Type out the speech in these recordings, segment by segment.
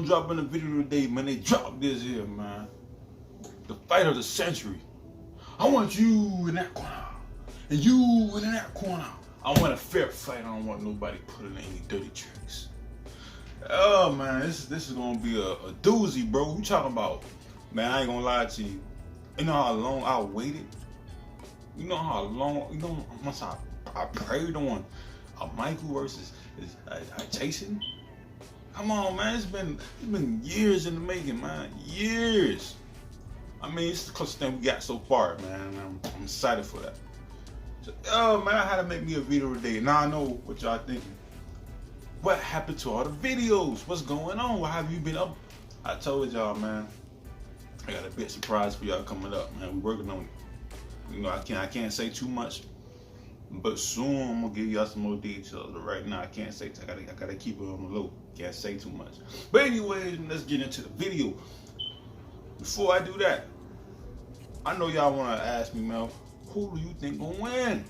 I'm dropping a video today, man. They dropped this here, man. The fight of the century. I want you in that corner, and you in that corner. I want a fair fight. I don't want nobody putting any dirty tricks. Oh man, this is gonna be a doozy, bro. You talking about? Man, I ain't gonna lie to you. You know how long I waited? You know how long? You know how much I prayed on a Michael versus Jason? Come on, man. It's been years in the making, man. Years. I mean, it's the closest thing we got so far, man. I'm excited for that. So, oh man, I had to make me a video today. Now I know what y'all thinking. What happened to all the videos? What's going on? What have you been up? I told y'all, man. I got a big surprise for y'all coming up, man. We working on it. You know, I can't say too much, but soon I'm gonna give y'all some more details. But right now I can't say. I gotta keep it on the low. Can't say too much. But anyways, let's get into the video. Before I do that, I know y'all wanna ask me, man, who do you think gonna win?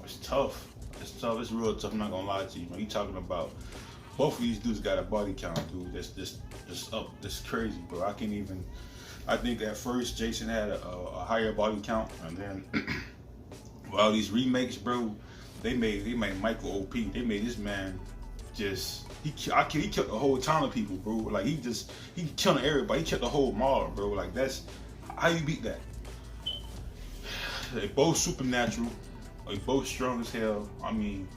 It's tough. It's tough. It's real tough. I'm not gonna lie to you, man. You talking about both of these dudes got a body count, dude. That's up. That's crazy, bro. I can't even. I think at first Jason had a higher body count, and then with all these remakes, bro, they made Michael OP. They made this man just he killed the whole town of people, bro. Like he killing everybody. He killed the whole mall, bro. Like that's how you beat that. They both supernatural. They both strong as hell. I mean,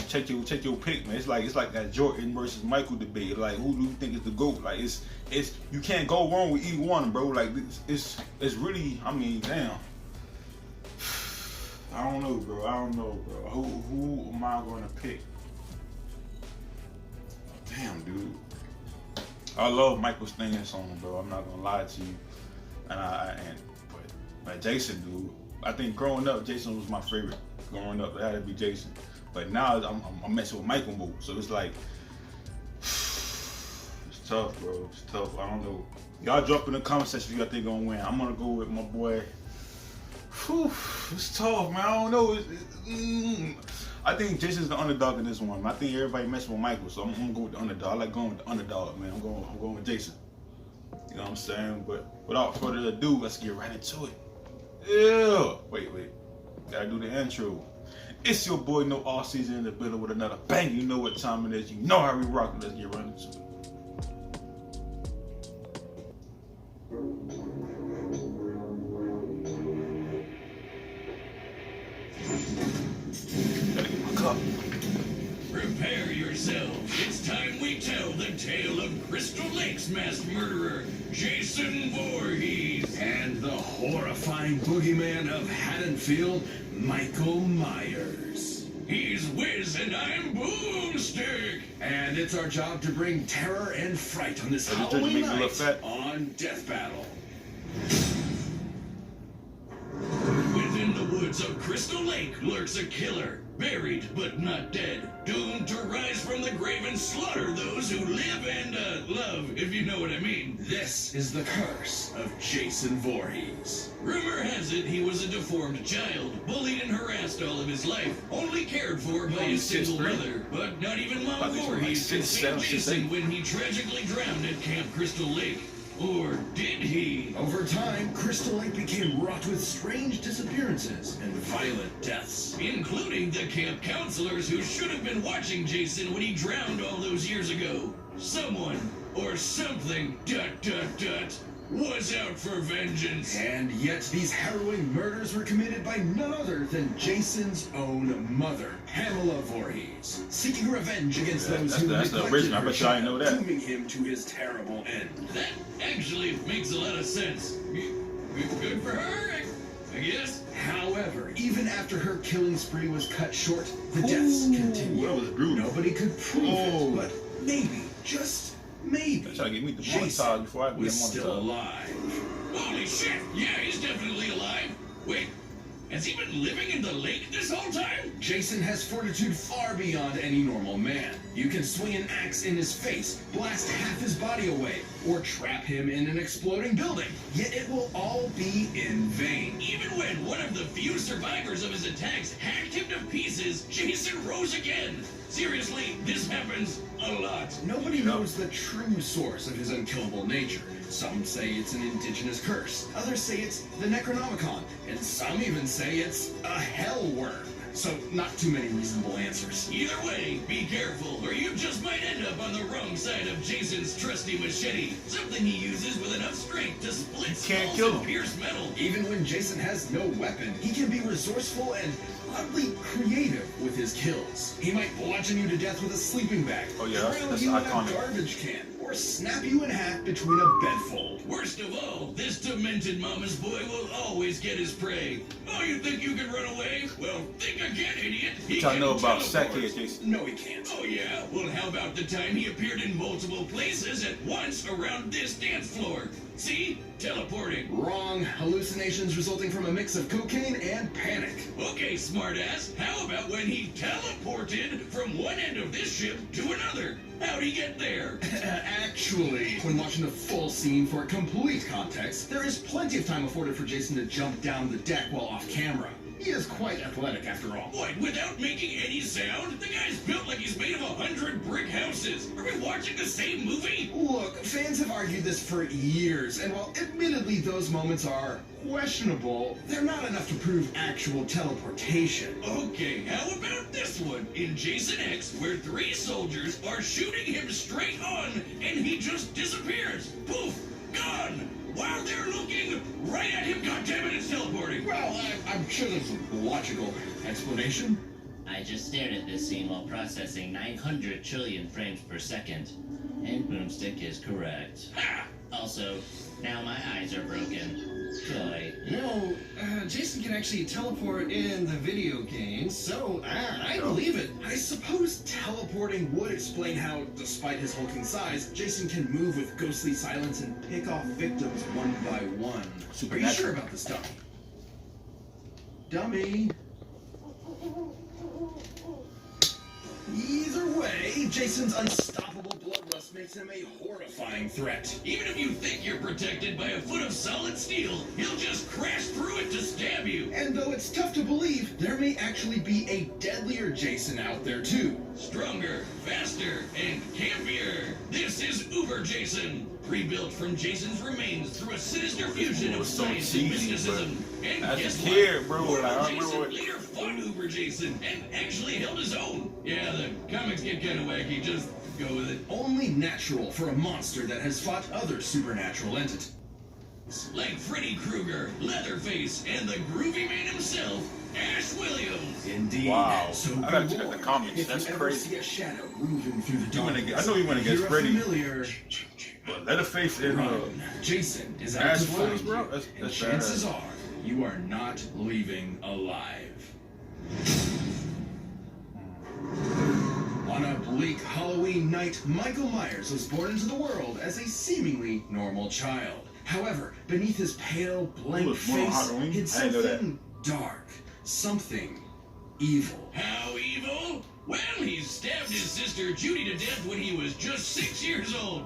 take your pick, man. It's like that Jordan versus Michael debate. Like, who do you think is the GOAT? Like, it's you can't go wrong with either one, bro. Like, it's really. I mean, damn. I don't know, bro. Who am I going to pick? Damn, dude. I love Michael's theme song, bro. I'm not gonna lie to you. But Jason, dude. I think growing up, Jason was my favorite. Growing up, it had to be Jason. But now I'm messing with Michael more. So it's like, it's tough, bro. It's tough. I don't know. Y'all drop in the comment section if y'all think gonna win. I'm gonna go with my boy. Whew, it's tough, man. I don't know. I think Jason's the underdog in this one. I think everybody messing with Michael, so I'm gonna go with the underdog. I like going with the underdog, man. I'm going with Jason. You know what I'm saying? But without further ado, let's get right into it. Yeah. Wait. Gotta do the intro. It's your boy No All Season in the building with another bang. You know what time it is. You know how we rock. Let's get right into it. Gotta get my cup. Prepare yourselves. It's time we tell the tale of Crystal Lake's masked murderer, Jason Voorhees, and the horrifying boogeyman of Haddonfield, Michael Myers. He's Wiz and I'm Boomstick. And it's our job to bring terror and fright on this Halloween night on Death Battle. Within the woods of Crystal Lake lurks a killer, buried but not dead, doomed to rise from the grave and slaughter those who live and love, if you know what I mean. This is the curse of Jason Voorhees. Rumor has it he was a deformed child, bullied and harassed all of his life, only cared for by his single mother. But not even Mom Voorhees could save Jason when he tragically drowned at Camp Crystal Lake. Or did he? Over time, Crystal Lake became wrought with strange disappearances and violent deaths, including the camp counselors who should have been watching Jason when he drowned all those years ago. Someone or something, ... was out for vengeance. And yet these harrowing murders were committed by none other than Jason's own mother, Pamela Voorhees, seeking revenge against those who neglected her child, dooming him to his terrible end. That actually makes a lot of sense. Good for her, I guess. However, even after her killing spree was cut short, the deaths continued. That was brutal. Nobody could prove it, but maybe, just maybe, try to get me the Jason before I was still alive. Holy shit! Yeah, he's definitely alive. Wait, has he been living in the lake this whole time? Jason has fortitude far beyond any normal man. You can swing an axe in his face, blast half his body away, or trap him in an exploding building. Yet it will all be in vain. Even when one of the few survivors of his attacks hacked him to pieces, Jason rose again. Seriously, this happens a lot. Nobody knows the true source of his unkillable nature. Some say it's an indigenous curse, others say it's the Necronomicon, and some even say it's a hell worm. So, not too many reasonable answers. Either way, be careful, or you just might end up on the wrong side of Jason's trusty machete. Something he uses with enough strength to split can't skulls kill and him. pierce metal. Even when Jason has no weapon, he can be resourceful and oddly creative with his kills. He might bludgeon you to death with a sleeping bag, Oh, yeah, drown that's you in iconic. a garbage can, or snap you in half between a bedfold. Worst of all, this demented mama's boy will always get his prey. Oh, you think you can run away? Well, think again, idiot. He Which I can know about teleport. Saki, Jason. No, he can't. Oh yeah? Well, how about the time he appeared in multiple places at once around this dance floor? See? Teleporting. Wrong. Hallucinations resulting from a mix of cocaine and panic. Okay, smartass. How about when he teleported from one end of this ship to another? How'd he get there? Actually, when watching the full scene for complete context, there is plenty of time afforded for Jason to jump down the deck while off camera. He is quite athletic after all. What, without making any sound? The guy's built like he's made of 100 brick houses. Are we watching the same movie? Look, fans have argued this for years, and while admittedly those moments are questionable, they're not enough to prove actual teleportation. Okay, how about this one? In Jason X, where 3 soldiers are shooting him straight on, and he just disappears. Poof, gone. While they're looking right at him, goddammit, it's teleporting. Well, I'm sure there's a logical explanation. I just stared at this scene while processing 900 trillion frames per second, and Boomstick is correct. Ha! Also, now my eyes are broken. Joy. No, Jason can actually teleport in the video game, so I believe it. I suppose teleporting would explain how, despite his hulking size, Jason can move with ghostly silence and pick off victims one by one. Are you sure about this, dummy? Dummy? Either way, Jason's unstoppable bloodlust makes him a horrifying threat. Even if you think you're protected by a foot of solid steel, he'll just crash through it to stab you. And though it's tough to believe, there may actually be a deadlier Jason out there too. Stronger, faster, and campier. This is Uber Jason, rebuilt from Jason's remains through a sinister fusion It of was so science cheesy, and mysticism. And as a guess kid, what? bro, Uber like, I remember Jason what- later fought Uber Jason and actually held his own. Yeah, the comics get kind of wacky. Just go with it. Only natural for a monster that has fought other supernatural entities. Like Freddy Krueger, Leatherface, and the groovy man himself, Ash Williams. Indeed. Wow. So I gotta good check out the Lord, comics. if That's you ever crazy. see a shadow moving through the You wanna darkness, get- I know you wanna get hear a Freddy. familiar But Leatherface and run. Jason is out Ash to find Williams, you, bro? That's and badass. chances are you are not leaving alive. On a bleak Halloween night, Michael Myers was born into the world as a seemingly normal child. However, beneath his pale, blank was born on face Halloween? hid I didn't know that. something dark, something evil. How evil? Well, he stabbed his sister Judy to death when he was just 6 years old.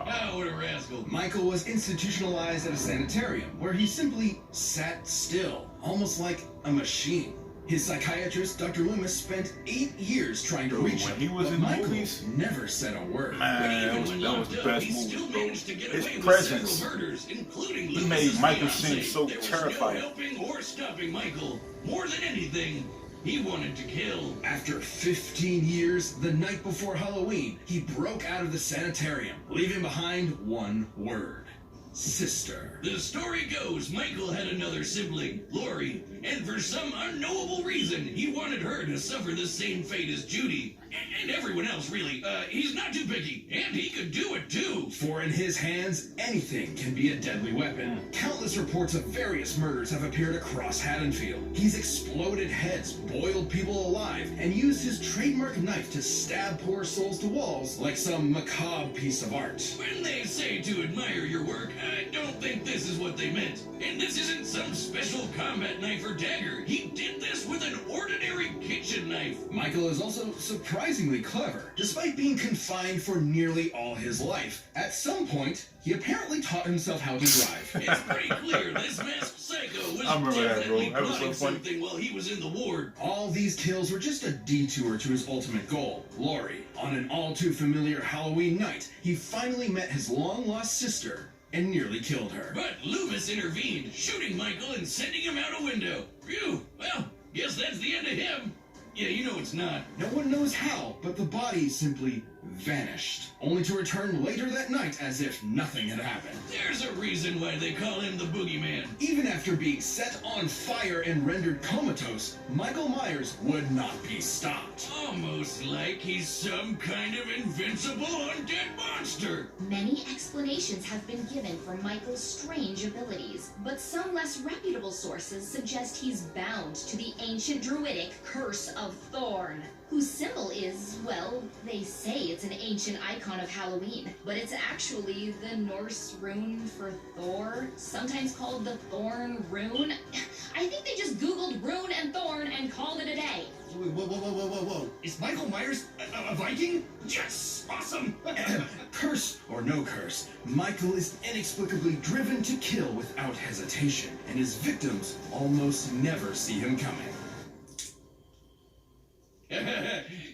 Oh, what a rascal. Michael was institutionalized at a sanitarium where he simply sat still, almost like a machine. His psychiatrist, Dr. Loomis, spent 8 years trying to Dude, reach when him, he was but in the Michael movies, never said a word. Man, When that was locked the up, best he still movie, bro. managed to get His away with presence. several murders, including He Lewis's made Michael fiancée. seem so There was terrifying. no helping or stopping Michael. More than anything, he wanted to kill. After 15 years, the night before Halloween, he broke out of the sanitarium, leaving behind one word: sister. The story goes Michael had another sibling, Lori, and for some unknowable reason, he wanted her to suffer the same fate as Judy. And everyone else, really. He's not too picky, and he could do it too. For in his hands, anything can be a deadly weapon. Countless reports of various murders have appeared across Haddonfield. He's exploded heads, boiled people alive, and used his trademark knife to stab poor souls to walls like some macabre piece of art. When they say to admire your work, I don't think this is what they meant. And this isn't some special combat knife or dagger. He did this with an ordinary kitchen knife. Michael is also surprisingly clever. Despite being confined for nearly all his life, at some point, he apparently taught himself how to drive. It's pretty clear this masked psycho Psycho was I remember that, bro. definitely That was so plotting funny. something while he was in the ward. All these kills were just a detour to his ultimate goal, Laurie. On an all-too-familiar Halloween night, he finally met his long-lost sister and nearly killed her. But Loomis intervened, shooting Michael and sending him out a window. Phew, well, guess that's the end of him. Yeah, you know it's not. No one knows how, but the body simply vanished, only to return later that night as if nothing had happened. There's a reason why they call him the Boogeyman. Even after being set on fire and rendered comatose, Michael Myers would not be stopped. Almost like he's some kind of invincible undead monster. Many explanations have been given for Michael's strange abilities, but some less reputable sources suggest he's bound to the ancient druidic Curse of Thorn, whose symbol is, well, they say it's an ancient icon of Halloween, but it's actually the Norse rune for Thor, sometimes called the Thorn Rune. I think they just Googled rune and thorn and called it a day. Whoa. Is Michael Myers a Viking? Yes, awesome. Curse or no curse, Michael is inexplicably driven to kill without hesitation, and his victims almost never see him coming.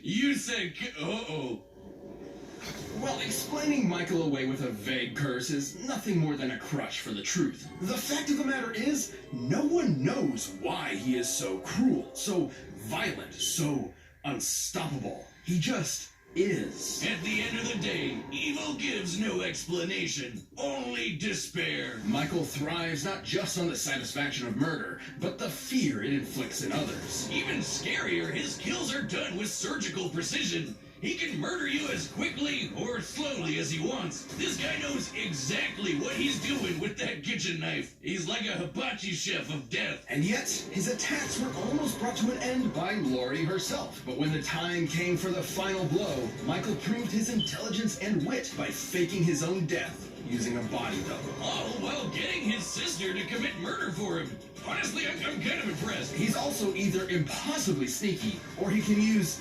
You said, uh-oh. Well, explaining Michael away with a vague curse is nothing more than a crutch for the truth. The fact of the matter is, no one knows why he is so cruel, so violent, so unstoppable. He just is. At the end of the day, evil gives no explanation, only despair. Michael thrives not just on the satisfaction of murder, but the fear it inflicts in others. Even scarier, his kills are done with surgical precision. He can murder you as quickly or slowly as he wants. This guy knows exactly what he's doing with that kitchen knife. He's like a hibachi chef of death. And yet, his attacks were almost brought to an end by Laurie herself. But when the time came for the final blow, Michael proved his intelligence and wit by faking his own death using a body double. All while getting his sister to commit murder for him. Honestly, I'm kind of impressed. He's also either impossibly sneaky, or he can use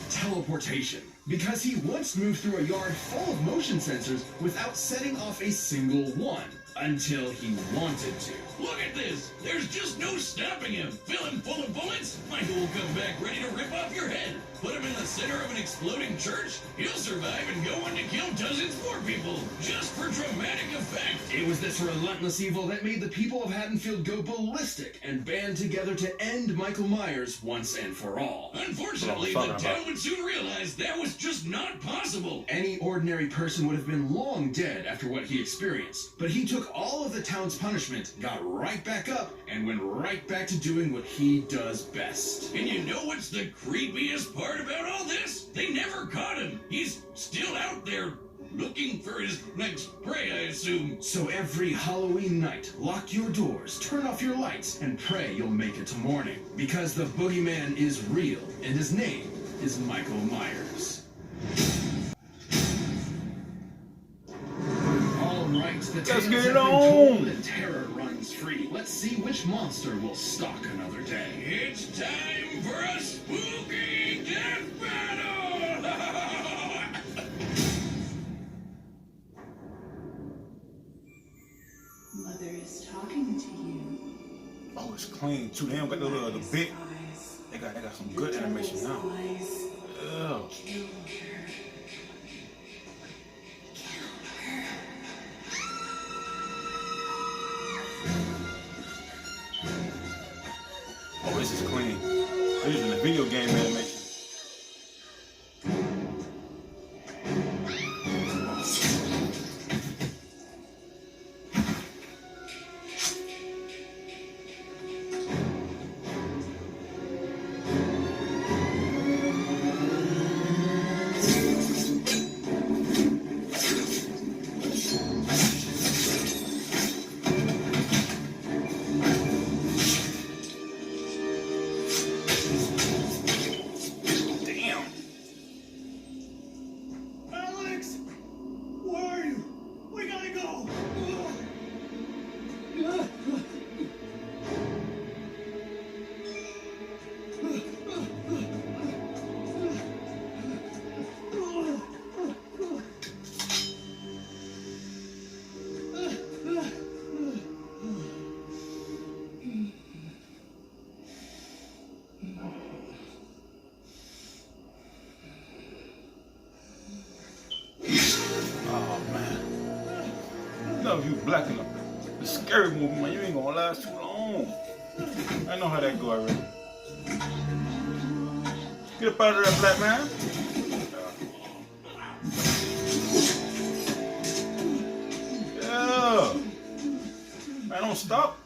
teleportation. Because he once moved through a yard full of motion sensors without setting off a single one. Until he wanted to. Look at this. There's just no stopping him. Fill him full of bullets, Michael will come back ready to rip off your head. Put him in the center of an exploding church, he'll survive and go on to kill dozens more people, just for dramatic effect. It was this relentless evil that made the people of Haddonfield go ballistic and band together to end Michael Myers once and for all. Unfortunately, the town would soon realize that was just not possible. Any ordinary person would have been long dead after what he experienced, but he took all of the town's punishment, got right back up, and went right back to doing what he does best. And you know what's the creepiest part about all this? They never caught him. He's still out there looking for his next prey, I assume. So every Halloween night, lock your doors, turn off your lights, and pray you'll make it to morning. Because the boogeyman is real, and his name is Michael Myers. Alright, the Let's tales get have it been on. told and terror runs free. Let's see which monster will stalk another day. It's time for a spooky death battle! Mother is talking to you. Oh, it's clean too. They don't got the bit. They got some good animation now. Ugh. Oh, this is clean. They're using the video game animation. know if you black in the scary movie, man, you ain't gonna last too long. I know how that go already. Get up out of there, black man. Yeah. Man, don't stop.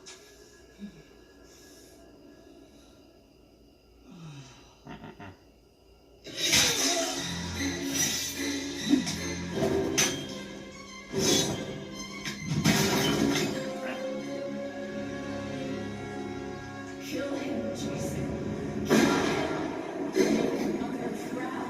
Kill him, Jason. Another trap.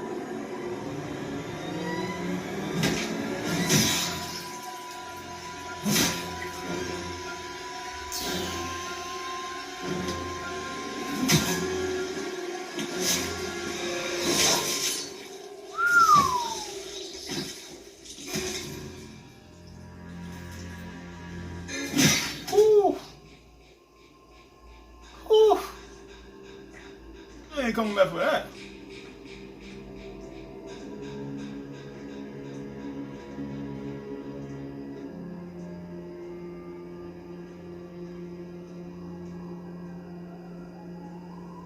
Woo. Woo. You ain't coming back for that.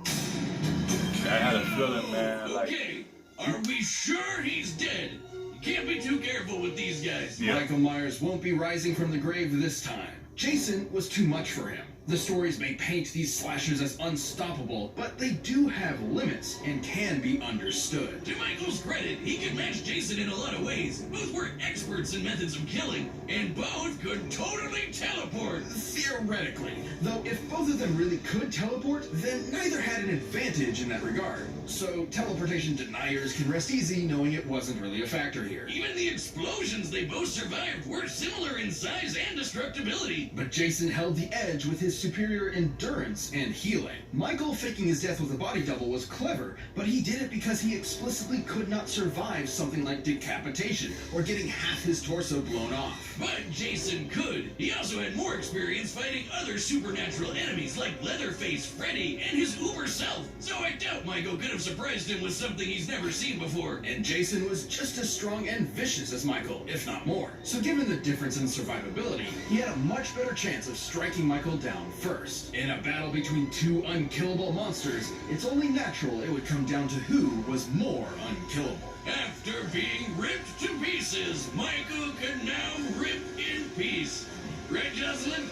I had a feeling, man. Like, Okay, are we sure he's dead? You can't be too careful with these guys. yeah. Michael Myers won't be rising from the grave this time. Jason was too much for him. The stories may paint these slashers as unstoppable, but they do have limits and can be understood. To Michael's credit, he could match Jason in a lot of ways. Both were experts in methods of killing, and both could totally teleport. Theoretically, though if both of them really could teleport, then neither had an advantage in that regard. So teleportation deniers can rest easy knowing it wasn't really a factor here. Even the explosions they both survived were similar in size and destructibility. But Jason held the edge with his superior endurance and healing. Michael faking his death with a body double was clever, but he did it because he explicitly could not survive something like decapitation or getting half his torso blown off. But Jason could. He also had more experience fighting other supernatural enemies like Leatherface, Freddy, and his uber self. So I doubt Michael could have surprised him with something he's never seen before. And Jason was just as strong and vicious as Michael, if not more. So given the difference in survivability, he had a much better chance of striking Michael down first. In a battle between two unkillable monsters, it's only natural it would come down to who was more unkillable. After being ripped to pieces, Michael can now rip in peace. Right, Jocelyn?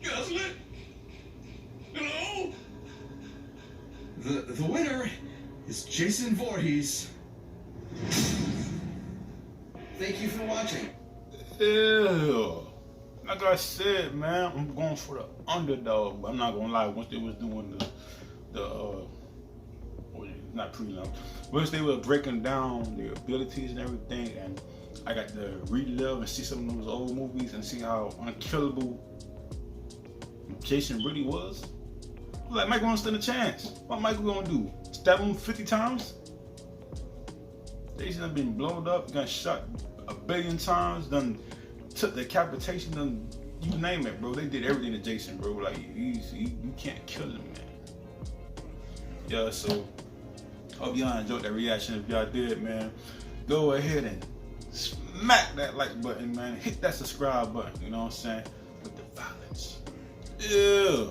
Jocelyn? Hello? The winner is Jason Voorhees. Thank you for watching. Yeah. Like I said, man, I'm going for the underdog. But I'm not gonna lie. Once they was doing not prelim, once they were breaking down their abilities and everything, and I got to relive and see some of those old movies and see how unkillable Jason really was. Like, Michael won't stand a chance. What Michael gonna do? Stab him 50 times? Jason done been blown up, got shot a billion times, done took decapitation, done you name it, bro. They did everything to Jason, bro. Like, you can't kill him, man. Yeah, so hope y'all enjoyed that reaction. If y'all did, man, go ahead and smack that like button, man. Hit that subscribe button, you know what I'm saying? With the violence. Yeah.